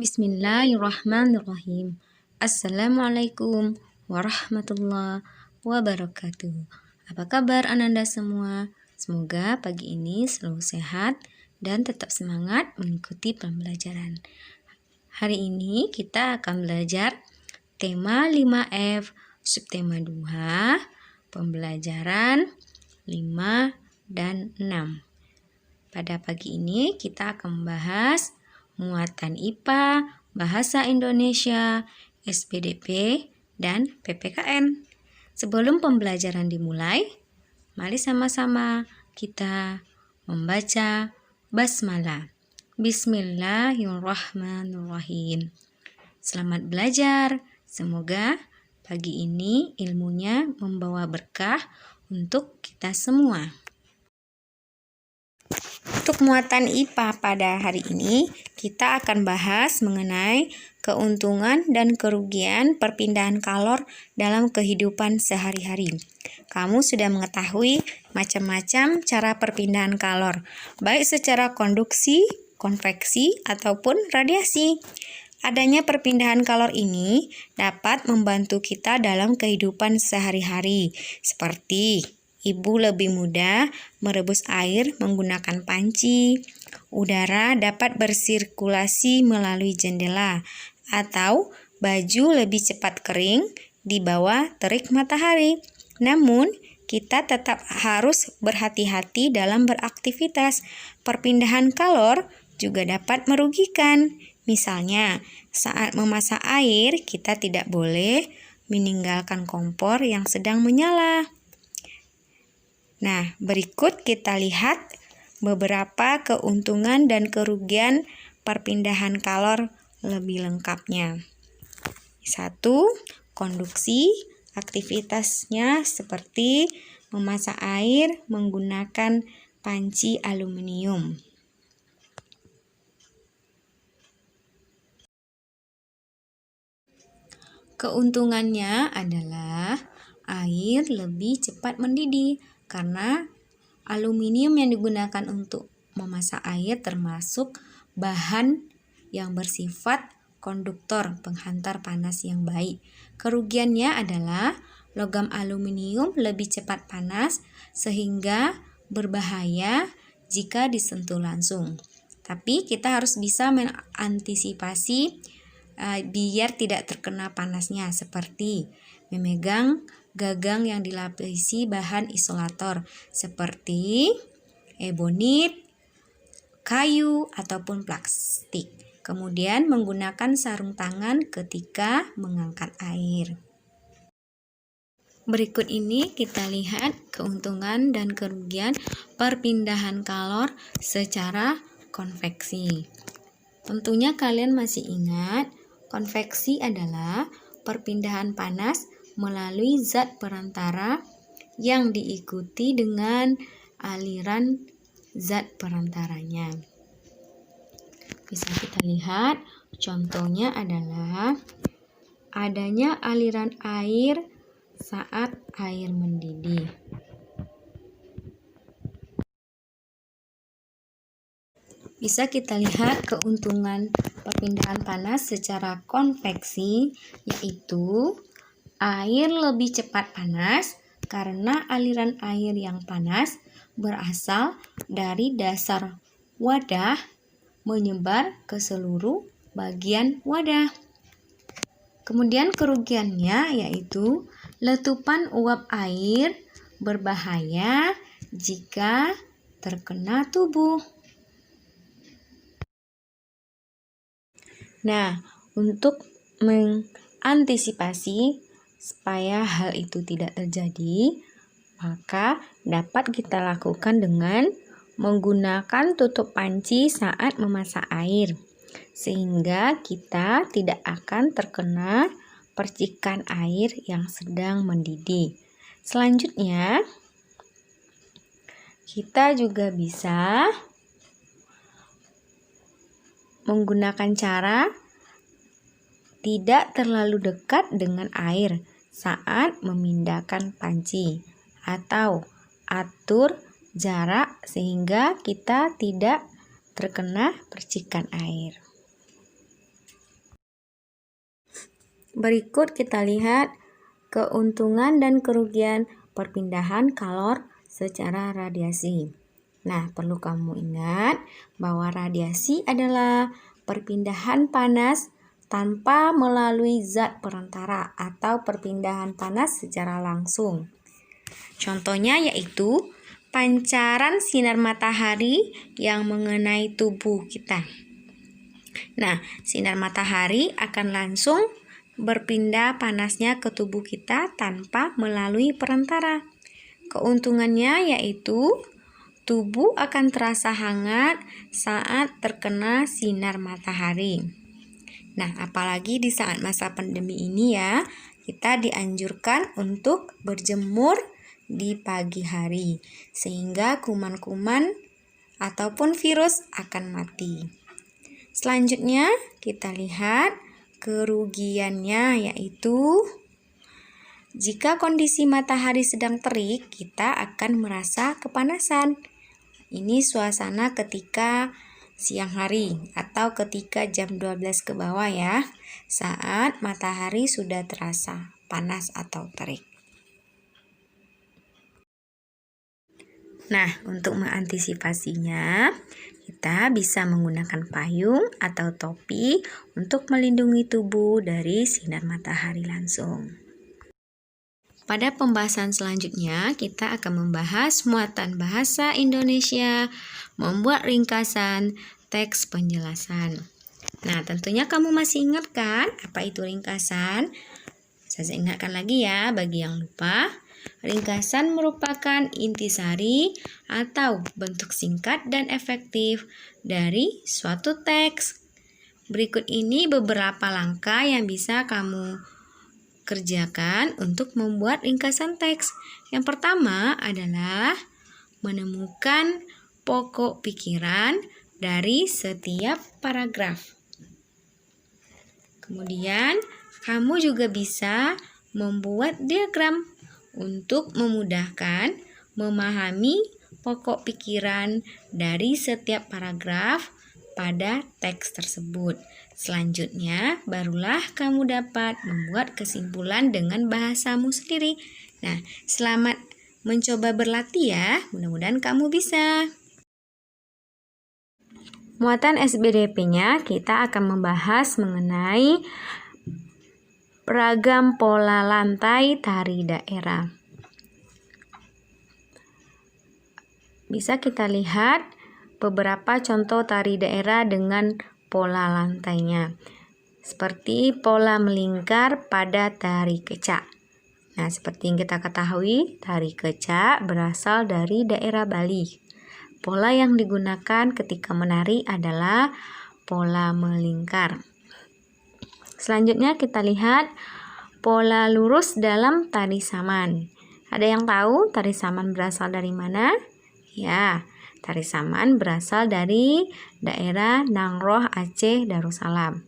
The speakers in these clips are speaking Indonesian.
Bismillahirrahmanirrahim. Assalamualaikum warahmatullahi wabarakatuh. Apa kabar Ananda semua? Semoga pagi ini selalu sehat dan tetap semangat mengikuti pembelajaran. Hari ini kita akan belajar tema 5F, subtema 2, pembelajaran 5 dan 6. Pada pagi ini kita akan membahas muatan IPA, Bahasa Indonesia, SPDP, dan PPKN. Sebelum pembelajaran dimulai, mari sama-sama kita membaca basmalah. Bismillahirrahmanirrahim. Selamat belajar. Semoga pagi ini ilmunya membawa berkah untuk kita semua. Untuk muatan IPA pada hari ini, kita akan bahas mengenai keuntungan dan kerugian perpindahan kalor dalam kehidupan sehari-hari. Kamu sudah mengetahui macam-macam cara perpindahan kalor, baik secara konduksi, konveksi, ataupun radiasi. Adanya perpindahan kalor ini dapat membantu kita dalam kehidupan sehari-hari, seperti ibu lebih mudah merebus air menggunakan panci, udara dapat bersirkulasi melalui jendela, atau baju lebih cepat kering di bawah terik matahari. Namun, kita tetap harus berhati-hati dalam beraktivitas. Perpindahan kalor juga dapat merugikan. Misalnya, saat memasak air, kita tidak boleh meninggalkan kompor yang sedang menyala. Nah, berikut kita lihat beberapa keuntungan dan kerugian perpindahan kalor lebih lengkapnya. 1. Konduksi. Aktivitasnya seperti memasak air menggunakan panci aluminium. Keuntungannya adalah air lebih cepat mendidih karena aluminium yang digunakan untuk memasak air termasuk bahan yang bersifat konduktor penghantar panas yang baik. Kerugiannya adalah logam aluminium lebih cepat panas sehingga berbahaya jika disentuh langsung. Tapi kita harus bisa mengantisipasi biar tidak terkena panasnya, seperti memegang gagang yang dilapisi bahan isolator seperti ebonit, kayu, ataupun plastik. Kemudian menggunakan sarung tangan ketika mengangkat air. Berikut ini kita lihat keuntungan dan kerugian perpindahan kalor secara konveksi. Tentunya kalian masih ingat, konveksi adalah perpindahan panas melalui zat perantara yang diikuti dengan aliran zat perantaranya. Bisa kita lihat, contohnya adalah adanya aliran air saat air mendidih. Bisa kita lihat keuntungan perpindahan panas secara konveksi, yaitu air lebih cepat panas karena aliran air yang panas berasal dari dasar wadah menyebar ke seluruh bagian wadah. Kemudian kerugiannya yaitu letupan uap air berbahaya jika terkena tubuh. Nah, untuk mengantisipasi supaya hal itu tidak terjadi, maka dapat kita lakukan dengan menggunakan tutup panci saat memasak air, sehingga kita tidak akan terkena percikan air yang sedang mendidih. Selanjutnya, kita juga bisa menggunakan cara tidak terlalu dekat dengan air saat memindahkan panci, atau atur jarak sehingga kita tidak terkena percikan air. Berikut kita lihat keuntungan dan kerugian perpindahan kalor secara radiasi. Nah, perlu kamu ingat bahwa radiasi adalah perpindahan panas tanpa melalui zat perantara atau perpindahan panas secara langsung. Contohnya yaitu pancaran sinar matahari yang mengenai tubuh kita. Nah, sinar matahari akan langsung berpindah panasnya ke tubuh kita tanpa melalui perantara. Keuntungannya yaitu tubuh akan terasa hangat saat terkena sinar matahari. Nah, apalagi di saat masa pandemi ini ya, kita dianjurkan untuk berjemur di pagi hari sehingga kuman-kuman ataupun virus akan mati. Selanjutnya kita lihat kerugiannya yaitu jika kondisi matahari sedang terik, kita akan merasa kepanasan. Ini suasana ketika siang hari atau ketika jam 12 ke bawah ya, saat matahari sudah terasa panas atau terik. Nah, untuk mengantisipasinya, kita bisa menggunakan payung atau topi untuk melindungi tubuh dari sinar matahari langsung. Pada pembahasan selanjutnya, kita akan membahas muatan bahasa Indonesia, membuat ringkasan, teks penjelasan. Nah, tentunya kamu masih ingat kan apa itu ringkasan? Saya ingatkan lagi ya bagi yang lupa. Ringkasan merupakan intisari atau bentuk singkat dan efektif dari suatu teks. Berikut ini beberapa langkah yang bisa kamu kerjakan untuk membuat ringkasan teks. Yang pertama adalah menemukan pokok pikiran dari setiap paragraf. Kemudian, kamu juga bisa membuat diagram untuk memudahkan memahami pokok pikiran dari setiap paragraf pada teks tersebut. Selanjutnya, barulah kamu dapat membuat kesimpulan dengan bahasamu sendiri. Nah, selamat mencoba berlatih ya. Mudah-mudahan kamu bisa. Muatan SBDP-nya kita akan membahas mengenai ragam pola lantai tari daerah. Bisa kita lihat beberapa contoh tari daerah dengan pola lantainya. Seperti pola melingkar pada tari kecak. Nah, seperti yang kita ketahui, tari kecak berasal dari daerah Bali. Pola yang digunakan ketika menari adalah pola melingkar. Selanjutnya kita lihat pola lurus dalam tari saman. Ada yang tahu tari saman berasal dari mana? Ya, tari saman berasal dari daerah Nangroh, Aceh, Darussalam.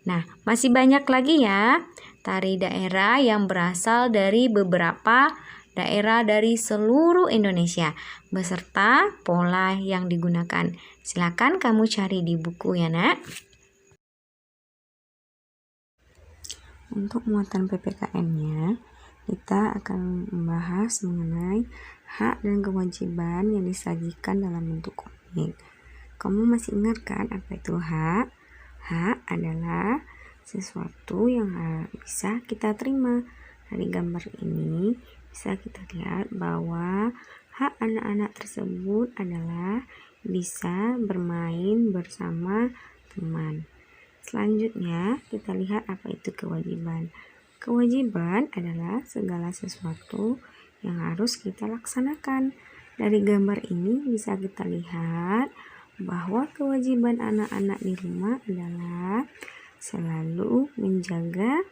Nah, masih banyak lagi ya tari daerah yang berasal dari beberapa daerah dari seluruh Indonesia beserta pola yang digunakan. Silakan kamu cari di buku ya, Nak. Untuk muatan PPKN-nya, kita akan membahas mengenai hak dan kewajiban yang disajikan dalam bentuk komik. Kamu masih ingat kan apa itu hak? Hak adalah sesuatu yang bisa kita terima. Dari gambar ini bisa kita lihat bahwa hak anak-anak tersebut adalah bisa bermain bersama teman. Selanjutnya, kita lihat apa itu kewajiban. Kewajiban adalah segala sesuatu yang harus kita laksanakan. Dari gambar ini bisa kita lihat bahwa kewajiban anak-anak di rumah adalah selalu menjaga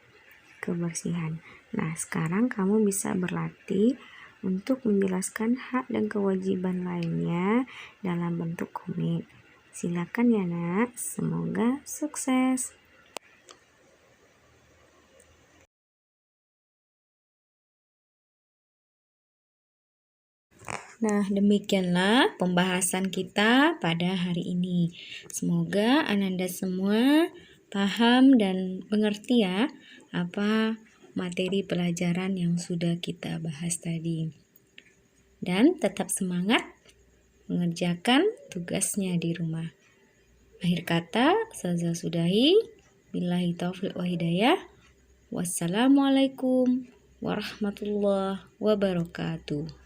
kebersihan. Nah, sekarang kamu bisa berlatih untuk menjelaskan hak dan kewajiban lainnya dalam bentuk komik. Silakan ya, Nak. Semoga sukses. Nah, demikianlah pembahasan kita pada hari ini. Semoga Ananda semua paham dan mengerti ya apa materi pelajaran yang sudah kita bahas tadi. Dan tetap semangat mengerjakan tugasnya di rumah. Akhir kata, saya sudahi. Billahi taufiq wa hidayah. Wassalamualaikum warahmatullahi wabarakatuh.